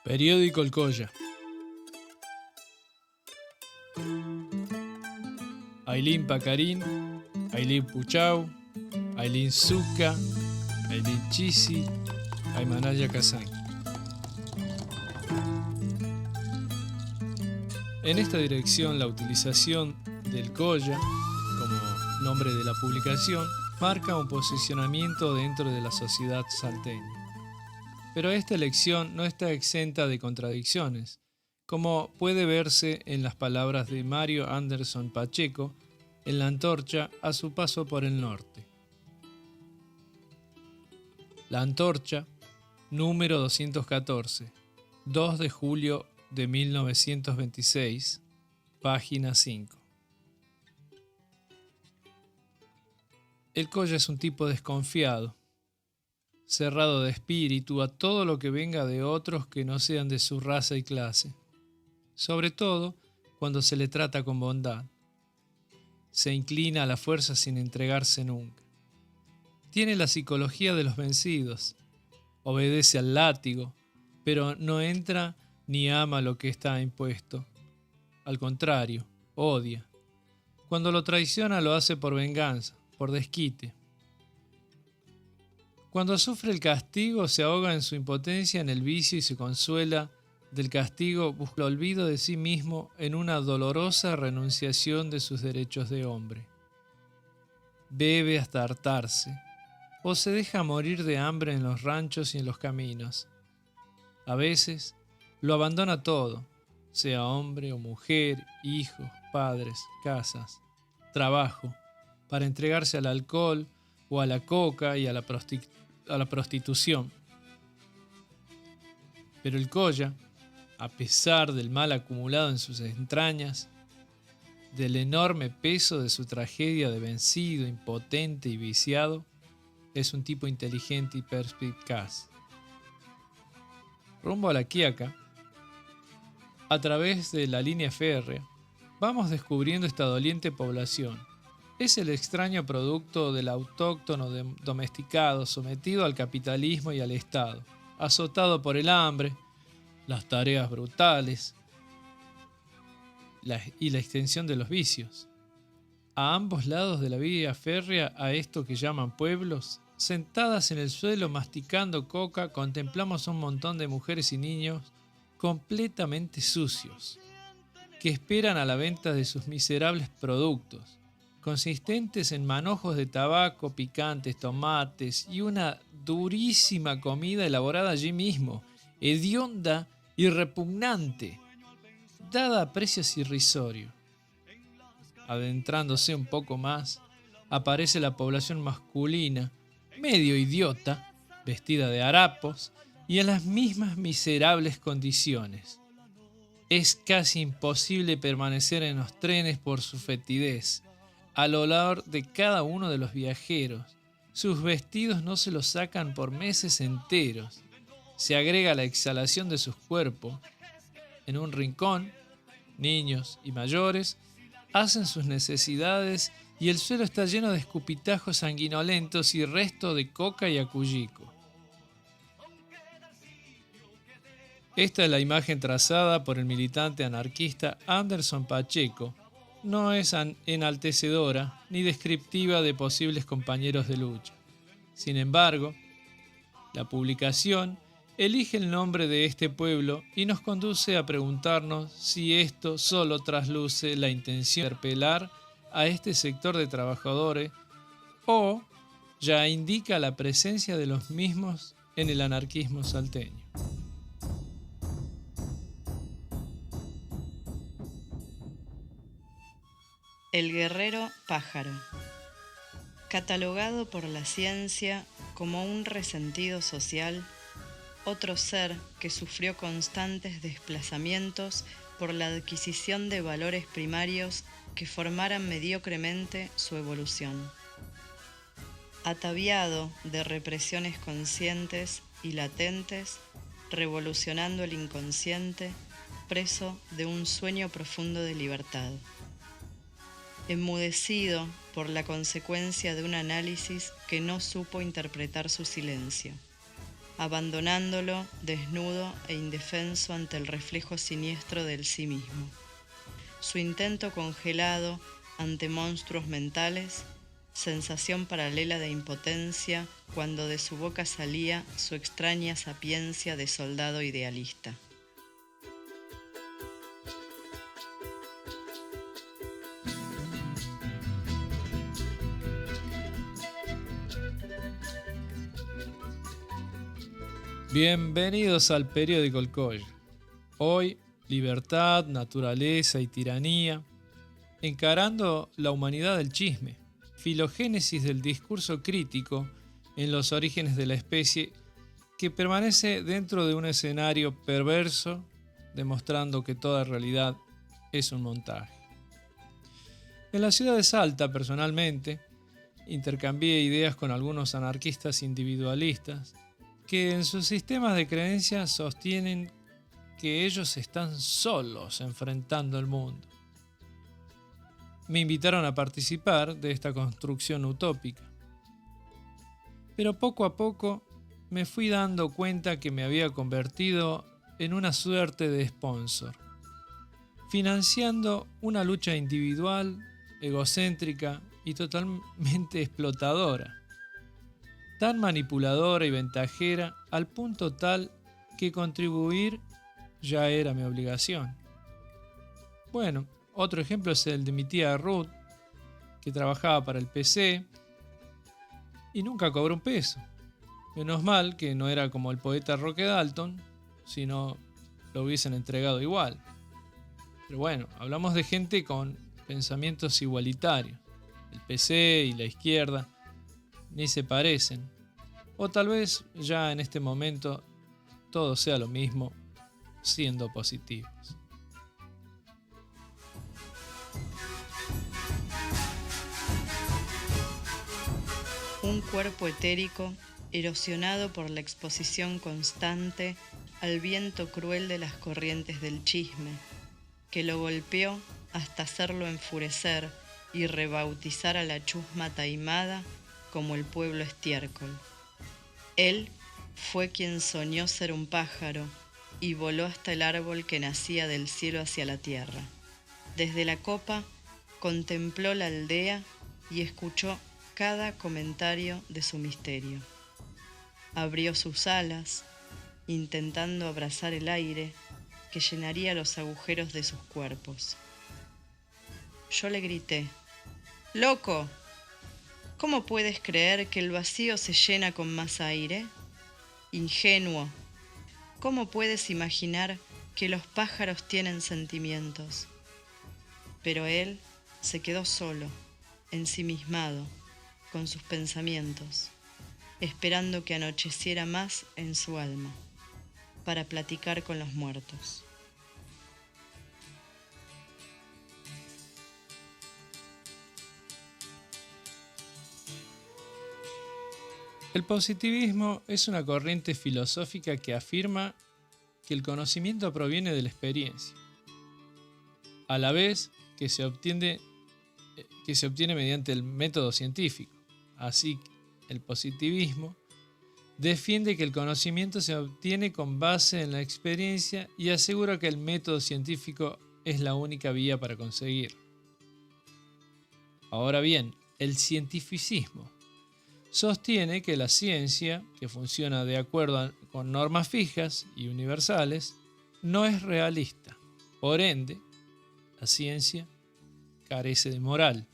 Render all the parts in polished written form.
Periódico El Colla. Ailín Pacarín, Ailín Puchau, Ailín Zucca, Ailín Chisi, Aymanaya Kazán. En esta dirección, la utilización del Colla como nombre de la publicación marca un posicionamiento dentro de la sociedad salteña. Pero esta elección no está exenta de contradicciones, como puede verse en las palabras de Mario Anderson Pacheco en La Antorcha a su paso por el norte. La Antorcha, número 214, 2 de julio de 1926, página 5. El Colla es un tipo desconfiado, cerrado de espíritu a todo lo que venga de otros que no sean de su raza y clase, sobre todo cuando se le trata con bondad. Se inclina a la fuerza sin entregarse nunca. Tiene la psicología de los vencidos, obedece al látigo, pero no entra ni ama lo que está impuesto. Al contrario, odia. Cuando lo traiciona lo hace por venganza, por desquite. Cuando sufre el castigo se ahoga en su impotencia en el vicio y se consuela del castigo busca el olvido de sí mismo en una dolorosa renunciación de sus derechos de hombre. Bebe hasta hartarse, o se deja morir de hambre en los ranchos y en los caminos. A veces lo abandona todo, sea hombre o mujer, hijos, padres, casas, trabajo, para entregarse al alcohol o a la coca y a la prostitución. Pero el Colla, a pesar del mal acumulado en sus entrañas, del enorme peso de su tragedia de vencido, impotente y viciado, es un tipo inteligente y perspicaz. Rumbo a La Quiaca, a través de la línea férrea, vamos descubriendo esta doliente población. Es el extraño producto del autóctono domesticado, sometido al capitalismo y al Estado, azotado por el hambre, las tareas brutales y la extensión de los vicios. A ambos lados de la vía férrea, a esto que llaman pueblos, sentadas en el suelo masticando coca, contemplamos un montón de mujeres y niños completamente sucios, que esperan a la venta de sus miserables productos, consistentes en manojos de tabaco, picantes, tomates y una durísima comida elaborada allí mismo, hedionda y repugnante, dada a precios irrisorios. Adentrándose un poco más, aparece la población masculina, medio idiota, vestida de harapos y en las mismas miserables condiciones. Es casi imposible permanecer en los trenes por su fetidez. Al olor de cada uno de los viajeros, sus vestidos no se los sacan por meses enteros. Se agrega la exhalación de sus cuerpos. En un rincón, niños y mayores hacen sus necesidades y el suelo está lleno de escupitajos sanguinolentos y resto de coca y acullico. Esta es la imagen trazada por el militante anarquista Anderson Pacheco. No es enaltecedora ni descriptiva de posibles compañeros de lucha. Sin embargo, la publicación elige el nombre de este pueblo y nos conduce a preguntarnos si esto solo trasluce la intención de interpelar a este sector de trabajadores o ya indica la presencia de los mismos en el anarquismo salteño. El guerrero pájaro. Catalogado por la ciencia como un resentido social, otro ser que sufrió constantes desplazamientos por la adquisición de valores primarios que formaran mediocremente su evolución. Ataviado de represiones conscientes y latentes, revolucionando el inconsciente, preso de un sueño profundo de libertad. Enmudecido por la consecuencia de un análisis que no supo interpretar su silencio. abandonándolo desnudo e indefenso ante el reflejo siniestro del sí mismo. Su intento congelado ante monstruos mentales, sensación paralela de impotencia cuando de su boca salía su extraña sapiencia de soldado idealista. Bienvenidos al periódico El Colla. Hoy, libertad, naturaleza y tiranía, encarando la humanidad del chisme, filogénesis del discurso crítico en los orígenes de la especie que permanece dentro de un escenario perverso, demostrando que toda realidad es un montaje. En la ciudad de Salta, personalmente, intercambié ideas con algunos anarquistas individualistas que en sus sistemas de creencias sostienen que ellos están solos enfrentando el mundo. Me invitaron a participar de esta construcción utópica. Pero poco a poco me fui dando cuenta que me había convertido en una suerte de sponsor, financiando una lucha individual, egocéntrica y totalmente explotadora, tan manipuladora y ventajera al punto tal que contribuir ya era mi obligación. Bueno, otro ejemplo es el de mi tía Ruth, que trabajaba para el PC y nunca cobró un peso. Menos mal que no era como el poeta Roque Dalton, sino lo hubiesen entregado igual. Pero bueno, hablamos de gente con pensamientos igualitarios. El PC y la izquierda ni se parecen. O tal vez ya en este momento todo sea lo mismo, siendo positivos. Un cuerpo etérico erosionado por la exposición constante al viento cruel de las corrientes del chisme, que lo golpeó hasta hacerlo enfurecer y rebautizar a la chusma taimada como el pueblo estiércol. Él fue quien soñó ser un pájaro y voló hasta el árbol que nacía del cielo hacia la tierra. Desde la copa contempló la aldea y escuchó cada comentario de su misterio. Abrió sus alas, intentando abrazar el aire que llenaría los agujeros de sus cuerpos. Yo le grité: ¡Loco! ¿Cómo puedes creer que el vacío se llena con más aire? Ingenuo, ¿cómo puedes imaginar que los pájaros tienen sentimientos? Pero él se quedó solo, ensimismado, con sus pensamientos, esperando que anocheciera más en su alma, para platicar con los muertos. El positivismo es una corriente filosófica que afirma que el conocimiento proviene de la experiencia, a la vez que se obtiene mediante el método científico. Así, el positivismo defiende que el conocimiento se obtiene con base en la experiencia y asegura que el método científico es la única vía para conseguirlo. Ahora bien, el cientificismo sostiene que la ciencia, que funciona de acuerdo con normas fijas y universales, no es realista. Por ende, la ciencia carece de moral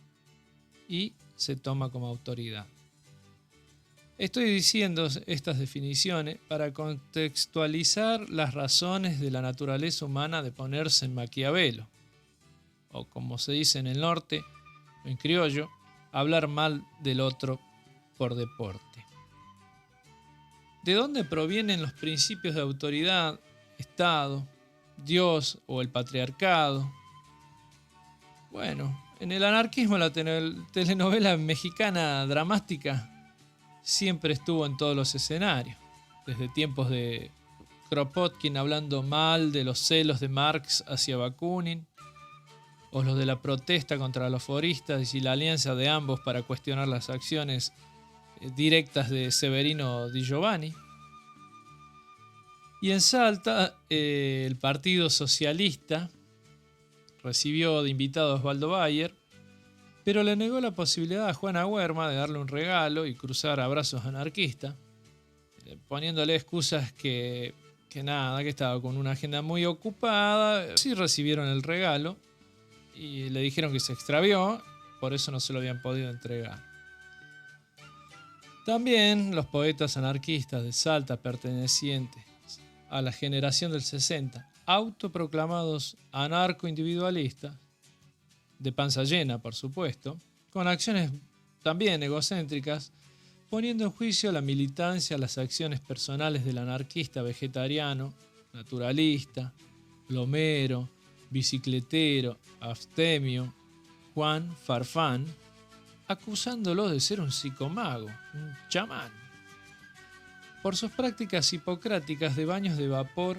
y se toma como autoridad. Estoy diciendo estas definiciones para contextualizar las razones de la naturaleza humana de ponerse en Maquiavelo, o como se dice en el norte, en criollo, hablar mal del otro por deporte. ¿De dónde provienen los principios de autoridad, Estado, Dios o el patriarcado? Bueno, en el anarquismo la telenovela mexicana dramática siempre estuvo en todos los escenarios, desde tiempos de Kropotkin hablando mal de los celos de Marx hacia Bakunin, o los de la protesta contra los foristas y la alianza de ambos para cuestionar las acciones directas de Severino Di Giovanni, Y en Salta, el Partido Socialista recibió de invitado a Osvaldo Bayer, pero le negó la posibilidad a Juana Huerma de darle un regalo y cruzar abrazos anarquistas, poniéndole excusas que nada, que estaba con una agenda muy ocupada. Sí recibieron el regalo y le dijeron que se extravió, por eso no se lo habían podido entregar. También los poetas anarquistas de Salta pertenecientes a la generación del 60, autoproclamados anarco-individualistas, de panza llena, por supuesto, con acciones también egocéntricas, poniendo en juicio la militancia, las acciones personales del anarquista vegetariano, naturalista, plomero, bicicletero, abstemio, Juan Farfán, acusándolo de ser un psicomago, un chamán, por sus prácticas hipocráticas de baños de vapor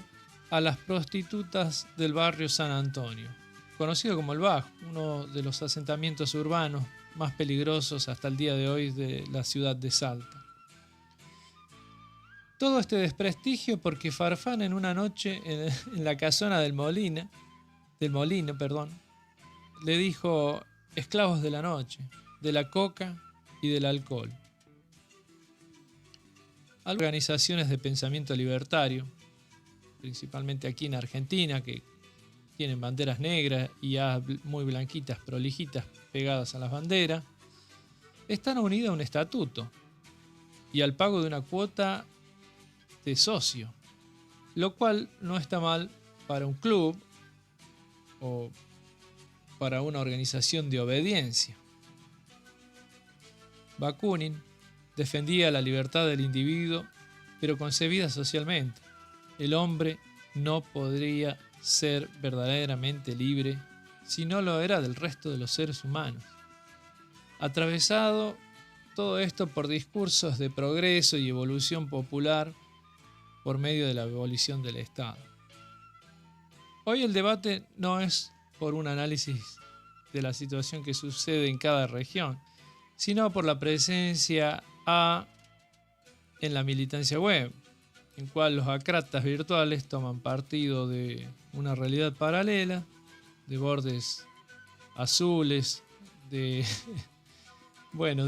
a las prostitutas del barrio San Antonio, conocido como el Bajo, uno de los asentamientos urbanos más peligrosos hasta el día de hoy de la ciudad de Salta. Todo este desprestigio porque Farfán en una noche en la casona del Molino, le dijo esclavos de la noche, de la coca y del alcohol. Organizaciones de pensamiento libertario, principalmente aquí en Argentina, que tienen banderas negras y ya muy blanquitas, prolijitas, pegadas a las banderas, están unidas a un estatuto y al pago de una cuota de socio, lo cual no está mal para un club o para una organización de obediencia. Bakunin defendía la libertad del individuo, pero concebida socialmente. El hombre no podría ser verdaderamente libre si no lo era del resto de los seres humanos. Atravesado todo esto por discursos de progreso y evolución popular por medio de la abolición del Estado. Hoy el debate no es por un análisis de la situación que sucede en cada región, sino por la presencia en la militancia web, en cual los acratas virtuales toman partido de una realidad paralela, de bordes azules, de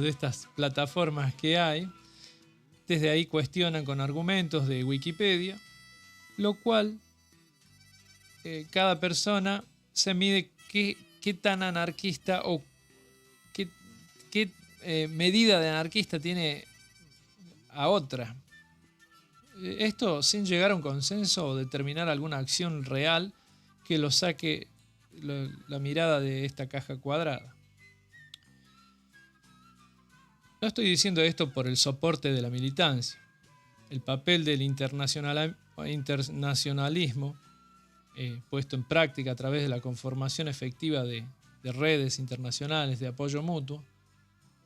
estas plataformas que hay. Desde ahí cuestionan con argumentos de Wikipedia, lo cual cada persona se mide qué tan anarquista o qué medida de anarquista tiene a otra. Esto sin llegar a un consenso o determinar alguna acción real que lo saque la mirada de esta caja cuadrada. No estoy diciendo esto por el soporte de la militancia. El papel del internacionalismo puesto en práctica a través de la conformación efectiva de redes internacionales de apoyo mutuo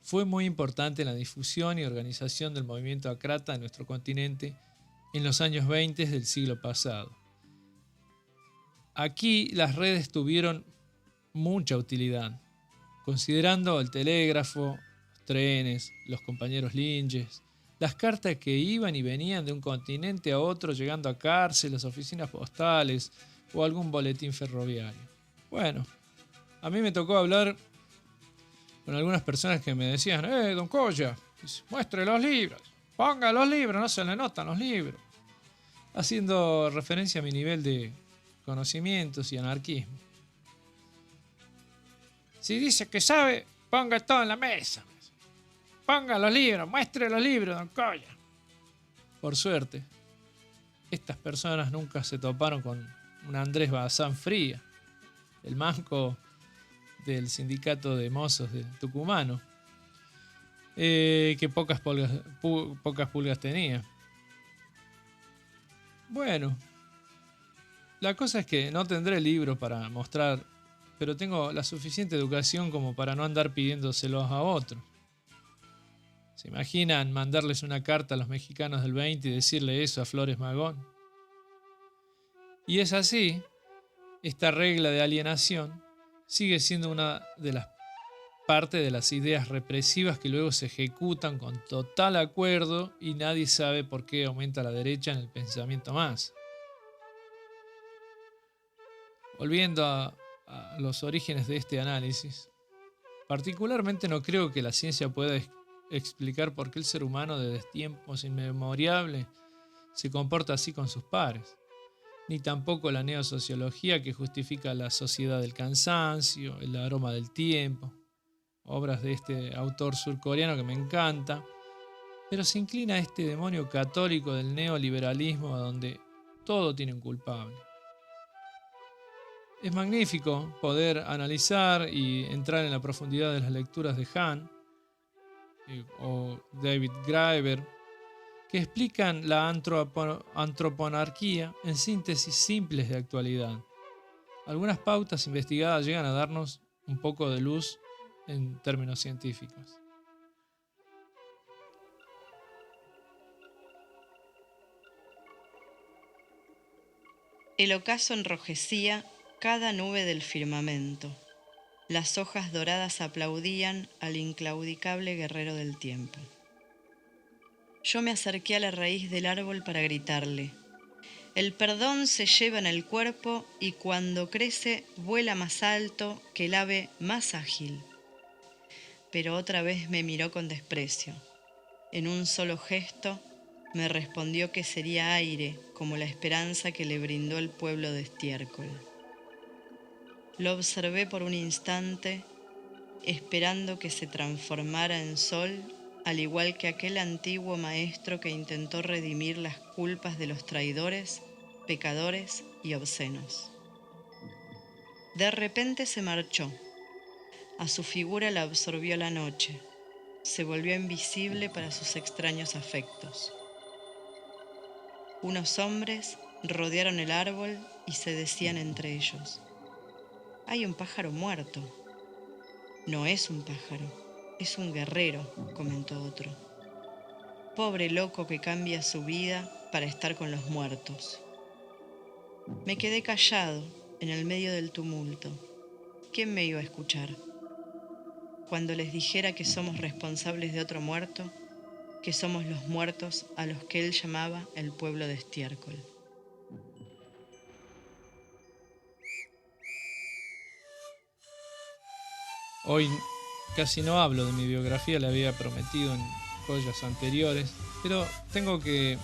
fue muy importante en la difusión y organización del movimiento acrata en nuestro continente en los años 20 del siglo pasado. Aquí las redes tuvieron mucha utilidad, considerando el telégrafo, los trenes, los compañeros linges, las cartas que iban y venían de un continente a otro llegando a cárceles, oficinas postales o algún boletín ferroviario. Bueno, a mí me tocó hablar con algunas personas que me decían, don Colla, muestre los libros, ponga los libros, no se le notan los libros, haciendo referencia a mi nivel de conocimientos y anarquismo. Si dice que sabe, ponga todo en la mesa. Ponga los libros, muestre los libros, don Colla. Por suerte, estas personas nunca se toparon con un Andrés Bazán Fría, el manco del sindicato de mozos de tucumano, que pocas pulgas tenía. Bueno, la cosa es que no tendré libros para mostrar, pero tengo la suficiente educación como para no andar pidiéndoselos a otros. ¿Se imaginan mandarles una carta a los mexicanos del 20 y decirle eso a Flores Magón? Y es así, esta regla de alienación sigue siendo una de las parte de las ideas represivas que luego se ejecutan con total acuerdo y nadie sabe por qué aumenta la derecha en el pensamiento más. Volviendo a los orígenes de este análisis, particularmente no creo que la ciencia pueda explicar por qué el ser humano desde tiempos inmemoriales se comporta así con sus pares, ni tampoco la neosociología que justifica la sociedad del cansancio, el aroma del tiempo, obras de este autor surcoreano que me encanta, pero se inclina a este demonio católico del neoliberalismo donde todo tiene un culpable. Es magnífico poder analizar y entrar en la profundidad de las lecturas de Hahn o David Graeber, que explican la antroponarquía en síntesis simples de actualidad. Algunas pautas investigadas llegan a darnos un poco de luz en términos científicos. El ocaso enrojecía cada nube del firmamento. Las hojas doradas aplaudían al inclaudicable guerrero del tiempo. Yo me acerqué a la raíz del árbol para gritarle: el perdón se lleva en el cuerpo y cuando crece vuela más alto que el ave más ágil. Pero otra vez me miró con desprecio. En un solo gesto me respondió que sería aire como la esperanza que le brindó el pueblo de estiércol. Lo observé por un instante, esperando que se transformara en sol, al igual que aquel antiguo maestro que intentó redimir las culpas de los traidores, pecadores y obscenos. De repente se marchó. A su figura la absorbió la noche. Se volvió invisible para sus extraños afectos. Unos hombres rodearon el árbol y se decían entre ellos: hay un pájaro muerto. No es un pájaro, es un guerrero, comentó otro. Pobre loco que cambia su vida para estar con los muertos. Me quedé callado en el medio del tumulto. ¿Quién me iba a escuchar? Cuando les dijera que somos responsables de otro muerto, que somos los muertos a los que él llamaba el pueblo de estiércol. Hoy casi no hablo de mi biografía, le había prometido en joyas anteriores, pero tengo que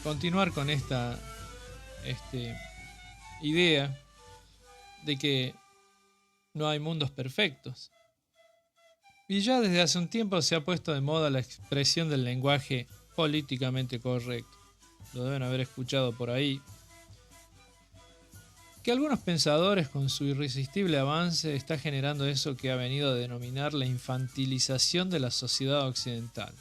continuar con esta idea de que no hay mundos perfectos. Y ya desde hace un tiempo se ha puesto de moda la expresión del lenguaje políticamente correcto. Lo deben haber escuchado por ahí. Que algunos pensadores con su irresistible avance está generando eso que ha venido a denominar la infantilización de la sociedad occidental.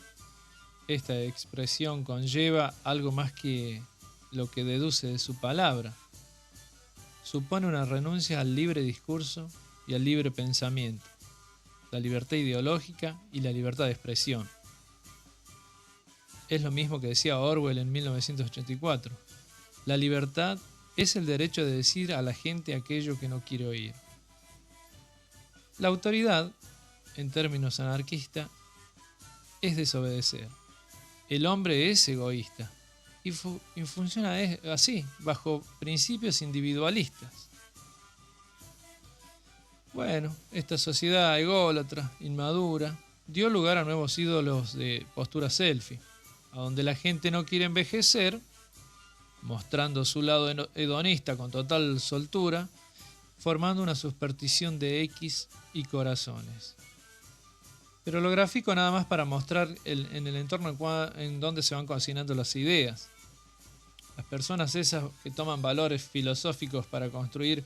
Esta expresión conlleva algo más que lo que deduce de su palabra. Supone una renuncia al libre discurso y al libre pensamiento, la libertad ideológica y la libertad de expresión. Es lo mismo que decía Orwell en 1984. La libertad es el derecho de decir a la gente aquello que no quiere oír. La autoridad, en términos anarquistas, es desobedecer. El hombre es egoísta y funciona así, bajo principios individualistas. Bueno, esta sociedad ególatra, inmadura, dio lugar a nuevos ídolos de postura selfie, a donde la gente no quiere envejecer, mostrando su lado hedonista con total soltura, formando una superstición de X y corazones. Pero lo grafico nada más para mostrar en el entorno en donde se van cocinando las ideas. Las personas esas que toman valores filosóficos para construir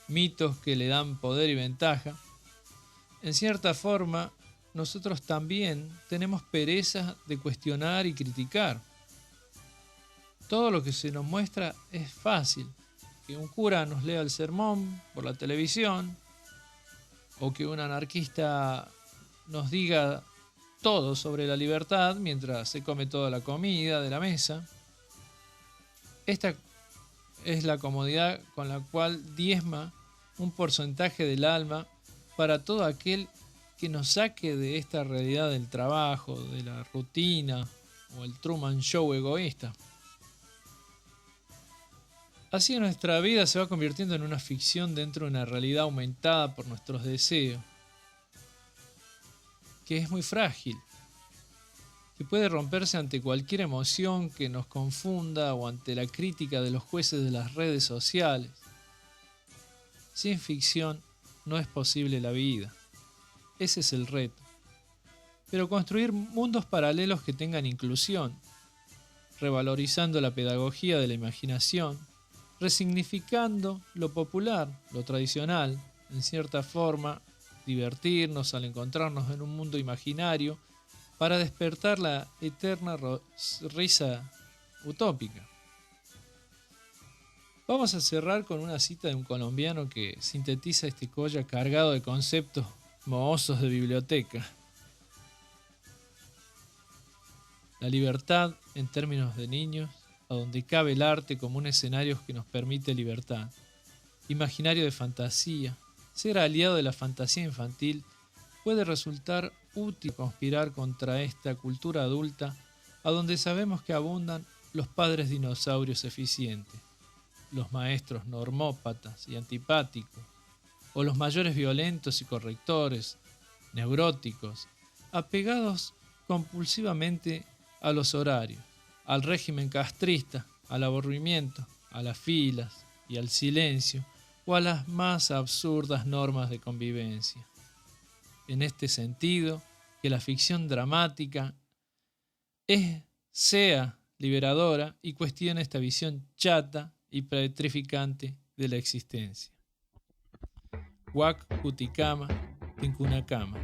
mitos que le dan poder y ventaja, en cierta forma nosotros también tenemos pereza de cuestionar y criticar. Todo lo que se nos muestra es fácil. Que un cura nos lea el sermón por la televisión, o que un anarquista nos diga todo sobre la libertad mientras se come toda la comida de la mesa. Esta es la comodidad con la cual diezma un porcentaje del alma para todo aquel que nos saque de esta realidad del trabajo, de la rutina o el Truman Show egoísta. Así nuestra vida se va convirtiendo en una ficción dentro de una realidad aumentada por nuestros deseos, que es muy frágil, que puede romperse ante cualquier emoción que nos confunda o ante la crítica de los jueces de las redes sociales. Sin ficción no es posible la vida. Ese es el reto. Pero construir mundos paralelos que tengan inclusión, revalorizando la pedagogía de la imaginación, resignificando lo popular, lo tradicional, en cierta forma, divertirnos al encontrarnos en un mundo imaginario para despertar la eterna risa utópica. Vamos a cerrar con una cita de un colombiano que sintetiza este collar cargado de conceptos mohosos de biblioteca. La libertad, en términos de niños, a donde cabe el arte como un escenario que nos permite libertad. Imaginario de fantasía, ser aliado de la fantasía infantil puede resultar útil conspirar contra esta cultura adulta a donde sabemos que abundan los padres dinosaurios eficientes, los maestros normópatas y antipáticos, o los mayores violentos y correctores, neuróticos, apegados compulsivamente a los horarios, al régimen castrista, al aburrimiento, a las filas y al silencio, o a las más absurdas normas de convivencia. En este sentido, que la ficción dramática sea liberadora y cuestione esta visión chata y petrificante de la existencia. Huac Cuticama, Tincunacama.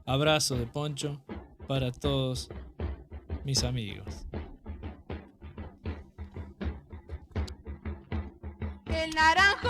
Abrazo de Poncho para todos mis amigos. El naranjo